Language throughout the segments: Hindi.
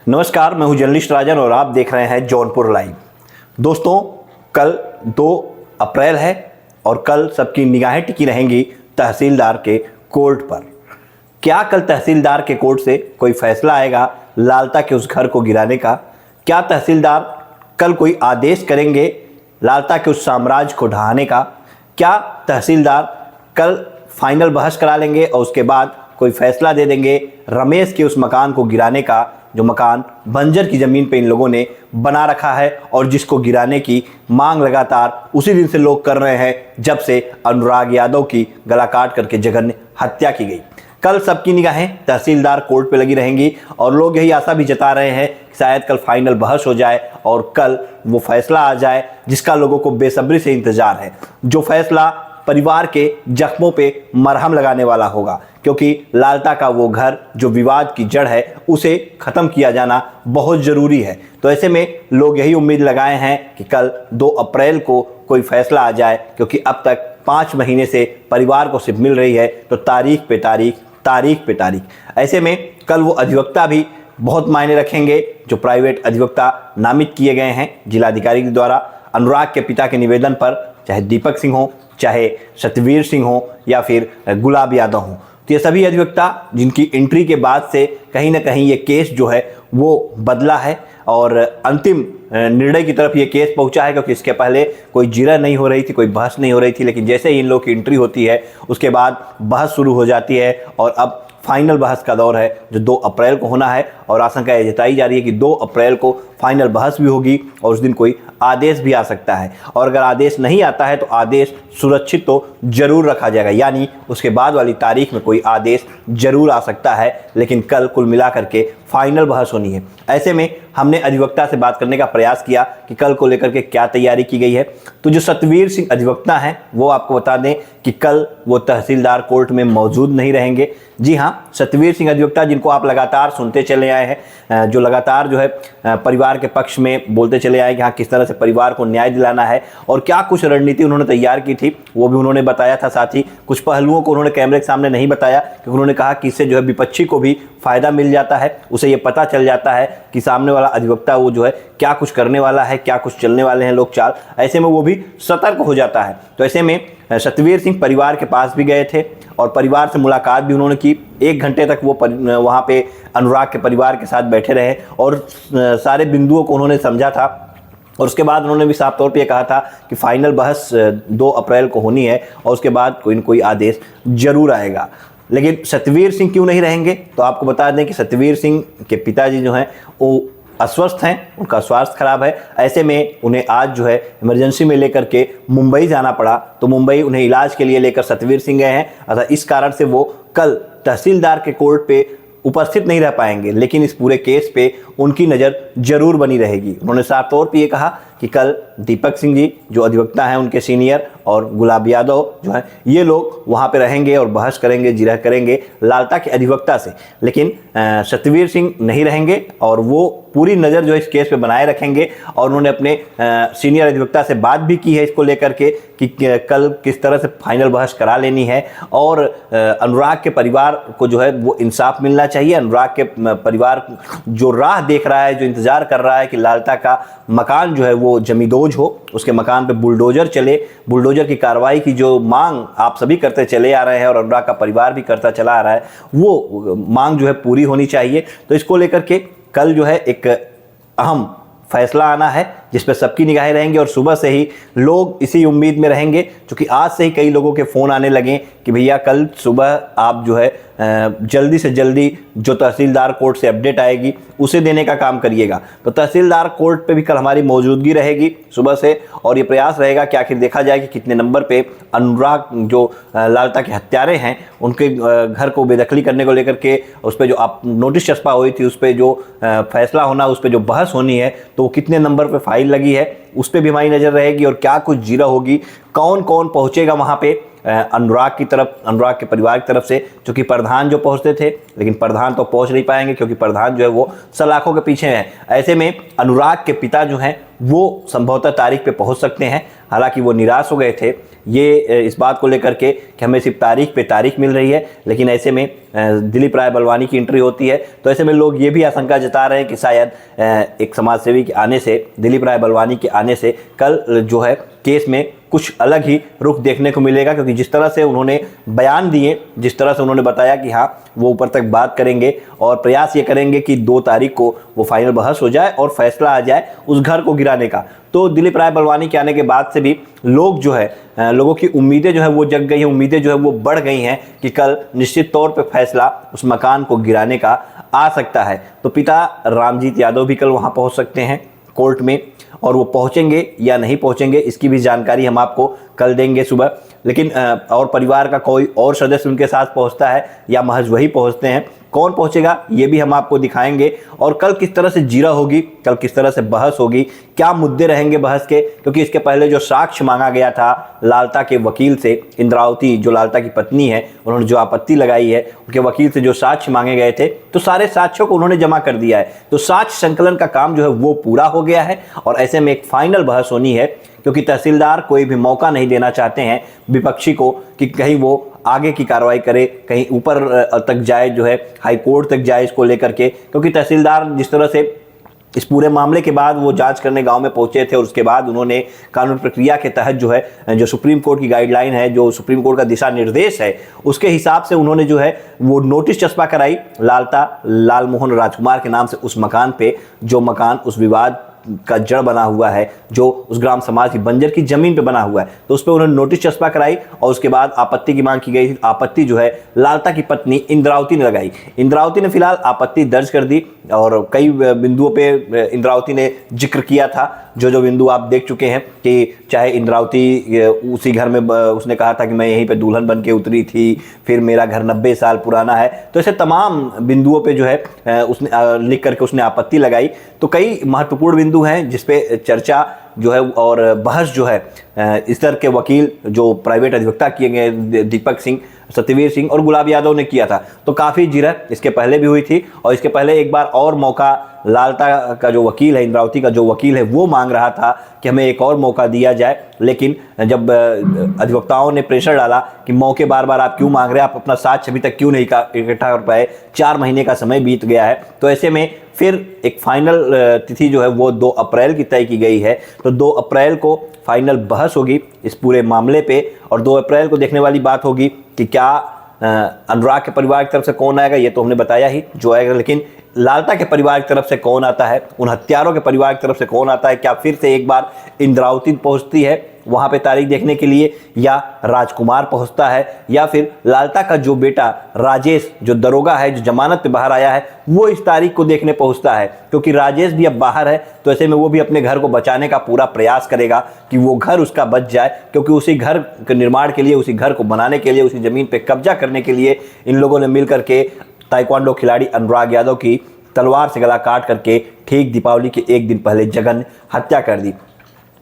नमस्कार, मैं हूं जर्नलिस्ट राजन और आप देख रहे हैं जौनपुर लाइव। दोस्तों, कल 2 अप्रैल है और कल सबकी निगाहें टिकी रहेंगी तहसीलदार के कोर्ट पर। क्या कल तहसीलदार के कोर्ट से कोई फैसला आएगा लालता के उस घर को गिराने का? क्या तहसीलदार कल कोई आदेश करेंगे लालता के उस साम्राज्य को ढहाने का? क्या तहसीलदार कल फाइनल बहस करा लेंगे और उसके बाद कोई फैसला दे देंगे रमेश के उस मकान को गिराने का, जो मकान बंजर की ज़मीन पे इन लोगों ने बना रखा है और जिसको गिराने की मांग लगातार उसी दिन से लोग कर रहे हैं जब से अनुराग यादव की गला काट करके जघन्य हत्या की गई। कल सबकी निगाहें तहसीलदार कोर्ट पे लगी रहेंगी और लोग यही आशा भी जता रहे हैं कि शायद कल फाइनल बहस हो जाए और कल वो फैसला आ जाए जिसका लोगों को बेसब्री से इंतजार है, जो फैसला परिवार के जख्मों पे मरहम लगाने वाला होगा, क्योंकि लालता का वो घर जो विवाद की जड़ है उसे ख़त्म किया जाना बहुत ज़रूरी है। तो ऐसे में लोग यही उम्मीद लगाए हैं कि कल 2 अप्रैल को कोई फैसला आ जाए, क्योंकि अब तक 5 महीने से परिवार को सिर्फ मिल रही है तो तारीख पे तारीख। ऐसे में कल वो अधिवक्ता भी बहुत मायने रखेंगे जो प्राइवेट अधिवक्ता नामित किए गए हैं जिलाधिकारी के द्वारा। अनुराग के पिता के निवेदन पर, चाहे दीपक सिंह हो, चाहे सतवीर सिंह हो या फिर गुलाब यादव हो, तो ये सभी अधिवक्ता जिनकी एंट्री के बाद से कहीं ना कहीं ये केस जो है वो बदला है और अंतिम निर्णय की तरफ ये केस पहुंचा है, क्योंकि इसके पहले कोई जिरह नहीं हो रही थी, कोई बहस नहीं हो रही थी, लेकिन जैसे ही इन लोग की एंट्री होती है उसके बाद बहस शुरू हो जाती है और अब फाइनल बहस का दौर है जो 2 अप्रैल को होना है। और आशंका ये जताई जा रही है कि 2 अप्रैल को फाइनल बहस भी होगी और उस दिन कोई आदेश भी आ सकता है, और अगर आदेश नहीं आता है तो आदेश सुरक्षित तो जरूर रखा जाएगा, यानी उसके बाद वाली तारीख में कोई आदेश जरूर आ सकता है, लेकिन कल कुल मिलाकर के फाइनल बहस होनी है। ऐसे में हमने अधिवक्ता से बात करने का प्रयास किया कि कल को लेकर के क्या तैयारी की गई है। तो जो सतवीर सिंह अधिवक्ता हैं वो आपको बता दें कि कल वो तहसीलदार कोर्ट में मौजूद नहीं रहेंगे। जी हाँ, सतवीर सिंह अधिवक्ता जिनको आप लगातार सुनते चले आए हैं, जो लगातार जो है परिवार के पक्ष में बोलते चले आए कि हाँ किस तरह से परिवार को न्याय दिलाना है और क्या कुछ रणनीति उन्होंने तैयार की थी वो भी उन्होंने बताया था। साथ ही कुछ पहलुओं को उन्होंने कैमरे के सामने नहीं बताया, क्योंकि उन्होंने कहा कि इससे जो है विपक्षी को भी फायदा मिल जाता है, उसे ये पता चल जाता है कि सामने वाला अधिवक्ता वो जो है क्या कुछ करने वाला है, क्या कुछ चलने वाले हैं लोग चाल, ऐसे में वो भी सतर्क हो जाता है। तो ऐसे में सतवीर सिंह परिवार के पास भी गए थे और परिवार से मुलाकात भी उन्होंने की। 1 घंटे तक वो वहाँ पे अनुराग के परिवार के साथ बैठे रहे और सारे बिंदुओं को उन्होंने समझा था और उसके बाद उन्होंने भी साफ तौर पे कहा था कि फाइनल बहस 2 अप्रैल को होनी है और उसके बाद कोई न कोई आदेश जरूर आएगा। लेकिन सतवीर सिंह क्यों नहीं रहेंगे, तो आपको बता दें कि सतवीर सिंह के पिताजी जो हैं वो अस्वस्थ हैं, उनका स्वास्थ्य खराब है। ऐसे में उन्हें आज जो है इमरजेंसी में लेकर के मुंबई जाना पड़ा, तो मुंबई उन्हें इलाज के लिए लेकर सतवीर सिंह गए हैं। अतः इस कारण से वो कल तहसीलदार के कोर्ट पे उपस्थित नहीं रह पाएंगे, लेकिन इस पूरे केस पे उनकी नज़र जरूर बनी रहेगी। उन्होंने साफ तौर पे ये कहा कि कल दीपक सिंह जी जो अधिवक्ता हैं उनके सीनियर और गुलाब यादव जो हैं ये लोग वहाँ पे रहेंगे और बहस करेंगे, जिरह करेंगे लालता के अधिवक्ता से, लेकिन सतवीर सिंह नहीं रहेंगे और वो पूरी नज़र जो इस केस पे बनाए रखेंगे। और उन्होंने अपने सीनियर अधिवक्ता से बात भी की है इसको लेकर के कि कल किस तरह से फाइनल बहस करा लेनी है और अनुराग के परिवार को जो है वो इंसाफ मिलना चाहिए। अनुराग के परिवार जो राह देख रहा है, जो इंतज़ार कर रहा है कि लालता का मकान जो है वो जमींदोज हो, उसके मकान पे बुलडोजर चले, बुलडोजर की कार्रवाई की जो मांग आप सभी करते चले आ रहे हैं और अनुराग का परिवार भी करता चला आ रहा है, वो मांग जो है पूरी होनी चाहिए। तो इसको लेकर के कल जो है एक अहम फैसला आना है जिस पर सबकी निगाहें रहेंगी और सुबह से ही लोग इसी उम्मीद में रहेंगे, क्योंकि आज से ही कई लोगों के फ़ोन आने लगे कि भैया कल सुबह आप जो है जल्दी से जल्दी जो तहसीलदार कोर्ट से अपडेट आएगी उसे देने का काम करिएगा। तो तहसीलदार कोर्ट पे भी कल हमारी मौजूदगी रहेगी सुबह से और ये प्रयास रहेगा कि आखिर देखा जाए कि कितने नंबर पे अनुराग जो लालता के हत्यारे हैं उनके घर को बेदखली करने को लेकर के उस पर जो आप नोटिस चस्पा हुई थी, उस पर जो फैसला होना, उस पर जो बहस होनी है, तो वो कितने नंबर पर फाइल लगी है उस पर भी हमारी नज़र रहेगी और क्या कुछ जिरह होगी, कौन कौन पहुँचेगा वहाँ पे अनुराग की तरफ, अनुराग के परिवार की तरफ से, क्योंकि प्रधान जो पहुंचते थे लेकिन प्रधान तो पहुंच नहीं पाएंगे क्योंकि प्रधान जो है वो सलाखों के पीछे है। ऐसे में अनुराग के पिता जो हैं वो संभवतः तारीख पे पहुंच सकते हैं। हालांकि वो निराश हो गए थे ये इस बात को लेकर के कि हमें सिर्फ तारीख पे तारीख मिल रही है, लेकिन ऐसे में दिलीप राय बलवानी की एंट्री होती है तो ऐसे में लोग ये भी आशंका जता रहे हैं कि शायद एक समाजसेवी के आने से, दिलीप राय बलवानी के आने से कल जो है केस में कुछ अलग ही रुख देखने को मिलेगा, क्योंकि जिस तरह से उन्होंने बयान दिए, जिस तरह से उन्होंने बताया कि हाँ वो ऊपर तक बात करेंगे और प्रयास ये करेंगे कि 2 तारीख को वो फाइनल बहस हो जाए और फैसला आ जाए उस घर को गिराने का। तो दिलीप राय बलवानी के आने के बाद से भी लोग जो है, लोगों की उम्मीदें जो है वो जग गई हैं, उम्मीदें जो है वो बढ़ गई हैं कि कल निश्चित तौर पर फैसला उस मकान को गिराने का आ सकता है। तो पिता रामजीत यादव भी कल वहाँ पहुँच सकते हैं कोर्ट में, और वो पहुंचेंगे या नहीं पहुंचेंगे इसकी भी जानकारी हम आपको कल देंगे सुबह। लेकिन और परिवार का कोई और सदस्य उनके साथ पहुंचता है या महज वही पहुंचते हैं, कौन पहुंचेगा ये भी हम आपको दिखाएंगे। और कल किस तरह से जीरा होगी, कल किस तरह से बहस होगी, क्या मुद्दे रहेंगे बहस के, क्योंकि इसके पहले जो साक्ष्य मांगा गया था लालता के वकील से, इंद्रावती जो लालता की पत्नी है, उन्होंने जो आपत्ति लगाई है, उनके वकील से जो साक्ष्य मांगे गए थे तो सारे साक्ष्यों को उन्होंने जमा कर दिया है। तो साक्ष्य संकलन का काम जो है वो पूरा हो गया है और ऐसे में एक फाइनल बहस होनी है, क्योंकि तहसीलदार कोई भी मौका नहीं देना चाहते हैं विपक्षी को कि कहीं वो आगे की कार्रवाई करे, कहीं ऊपर तक जाए, जो है हाई कोर्ट तक जाए इसको लेकर के। क्योंकि तहसीलदार जिस तरह से इस पूरे मामले के बाद वो जांच करने गांव में पहुंचे थे और उसके बाद उन्होंने कानून प्रक्रिया के तहत जो है, जो सुप्रीम कोर्ट की गाइडलाइन है, जो सुप्रीम कोर्ट का दिशा निर्देश है, उसके हिसाब से उन्होंने जो है वो नोटिस चस्पा कराई लालता लाल मोहन राजकुमार के नाम से उस मकान पे, जो मकान उस विवाद का जड़ बना हुआ है, जो उस ग्राम समाज की बंजर की जमीन पे बना हुआ है। तो उस पर उन्होंने नोटिस चस्पा कराई और उसके बाद आपत्ति की मांग की गई। आपत्ति जो है लालता की पत्नी इंद्रावती ने लगाई। इंद्रावती ने फिलहाल आपत्ति दर्ज कर दी और कई बिंदुओं पे इंद्रावती ने जिक्र किया था, जो बिंदु आप देख चुके हैं कि चाहे इंद्रावती उसी घर में, उसने कहा था कि मैं यहीं पे दुल्हन बन के उतरी थी, फिर मेरा घर 90 साल पुराना है। तो ऐसे तमाम बिंदुओं पे जो है उसने लिख करके उसने आपत्ति लगाई। तो कई महत्वपूर्ण बिंदु हैं जिसपे चर्चा जो है और बहस जो है इस तरह के वकील जो प्राइवेट अधिवक्ता किए गए दीपक सिंह, सत्यवीर सिंह और गुलाब यादव ने किया था। तो काफ़ी जिरह इसके पहले भी हुई थी और इसके पहले एक बार और मौका लालता का जो वकील है, इंद्रावती का जो वकील है, वो मांग रहा था कि हमें एक और मौका दिया जाए। लेकिन जब अधिवक्ताओं ने प्रेशर डाला कि मौके बार बार आप क्यों मांग रहे हैं, आप अपना साक्ष्य अभी तक क्यों नहीं इकट्ठा कर पाए, 4 महीने का समय बीत गया है, तो ऐसे में फिर एक फाइनल तिथि जो है वो 2 अप्रैल की तय की गई है। तो 2 अप्रैल को फाइनल बहस होगी इस पूरे मामले पे और 2 अप्रैल को देखने वाली बात होगी कि क्या अनुराग के परिवार की तरफ से कौन आएगा, ये तो हमने बताया ही जो आएगा, लेकिन लालता के परिवार की तरफ से कौन आता है, उन हत्यारों के परिवार की तरफ से कौन आता है, क्या फिर से एक बार इंद्रावती पहुंचती है वहां पे तारीख देखने के लिए, या राजकुमार पहुंचता है, या फिर लालता का जो बेटा राजेश जो दरोगा है, जो जमानत पे बाहर आया है, वो इस तारीख को देखने पहुंचता है। क्योंकि राजेश भी अब बाहर है तो ऐसे में वो भी अपने घर को बचाने का पूरा प्रयास करेगा कि वो घर उसका बच जाए, क्योंकि उसी घर के निर्माण के लिए, उसी घर को बनाने के लिए, उसी जमीन पे कब्जा करने के लिए इन लोगों ने मिल करके ताइक्वांडो खिलाड़ी अनुराग यादव की तलवार से गला काट करके ठीक दीपावली के एक दिन पहले जघन्य हत्या कर दी।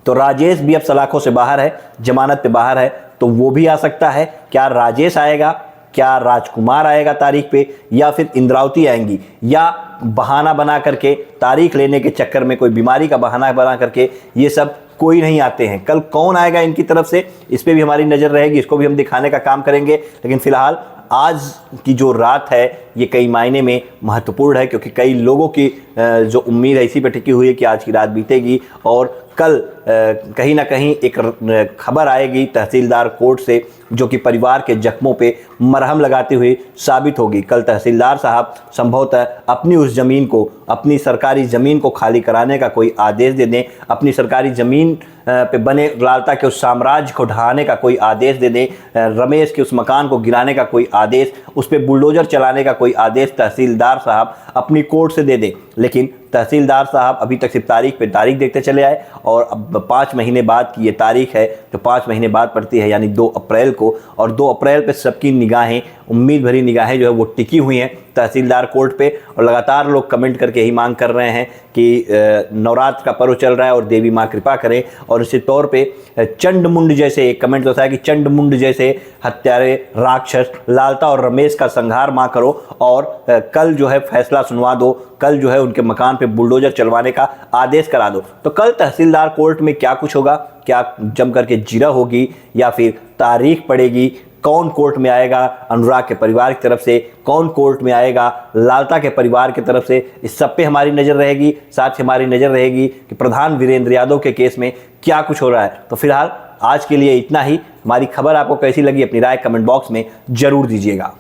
तो राजेश भी अब सलाखों से बाहर है, जमानत पे बाहर है, तो वो भी आ सकता है। क्या राजेश आएगा, क्या राजकुमार आएगा तारीख पे, या फिर इंद्रावती आएंगी, या बहाना बना करके तारीख लेने के चक्कर में कोई बीमारी का बहाना बना करके ये सब कोई नहीं आते हैं। कल कौन आएगा इनकी तरफ से, इस पर भी हमारी नज़र रहेगी, इसको भी हम दिखाने का काम करेंगे। लेकिन फिलहाल आज की जो रात है ये कई मायने में महत्वपूर्ण है, क्योंकि कई लोगों की जो उम्मीद है इसी पर टिकी हुई है कि आज की रात बीतेगी और कल कहीं ना कहीं एक खबर आएगी तहसीलदार कोर्ट से, जो कि परिवार के जख्मों पे मरहम लगाते हुए साबित होगी। कल तहसीलदार साहब संभवतः अपनी उस ज़मीन को, अपनी सरकारी ज़मीन को खाली कराने का कोई आदेश दे दें, अपनी सरकारी ज़मीन पे बने लालता के उस साम्राज्य को ढहाने का कोई आदेश दे दें, रमेश के उस मकान को गिराने का कोई आदेश, उस पर बुलडोजर चलाने का कोई आदेश तहसीलदार साहब अपनी कोर्ट से दे दें। लेकिन तहसीलदार साहब अभी तक सिर्फ तारीख पे तारीख देखते चले आए और अब 5 महीने बाद की ये तारीख है जो 5 महीने बाद पड़ती है, यानी 2 अप्रैल को, और 2 अप्रैल पे सबकी निगाहें उम्मीद भरी निगाहें जो है वो टिकी हुई हैं तहसीलदार कोर्ट पे। और लगातार लोग कमेंट करके यही मांग कर रहे हैं कि नवरात्र का पर्व चल रहा है और देवी माँ कृपा करें। और इसी तौर पे चंडमुंड जैसे एक कमेंट होता है कि चंडमुंड जैसे हत्यारे राक्षस लालता और रमेश का संहार माँ करो और कल जो है फैसला सुनवा दो, कल जो है उनके मकान पे बुलडोजर चलवाने का आदेश करा दो। तो कल तहसीलदार कोर्ट में क्या कुछ होगा, क्या जम करके जीरा होगी या फिर तारीख पड़ेगी, कौन कोर्ट में आएगा अनुराग के परिवार की तरफ से, कौन कोर्ट में आएगा लालता के परिवार की तरफ से, इस सब पे हमारी नज़र रहेगी। साथ ही हमारी नज़र रहेगी कि प्रधान वीरेंद्र यादव के केस में क्या कुछ हो रहा है। तो फिलहाल आज के लिए इतना ही। हमारी खबर आपको कैसी लगी अपनी राय कमेंट बॉक्स में जरूर दीजिएगा।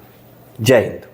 जय हिंद।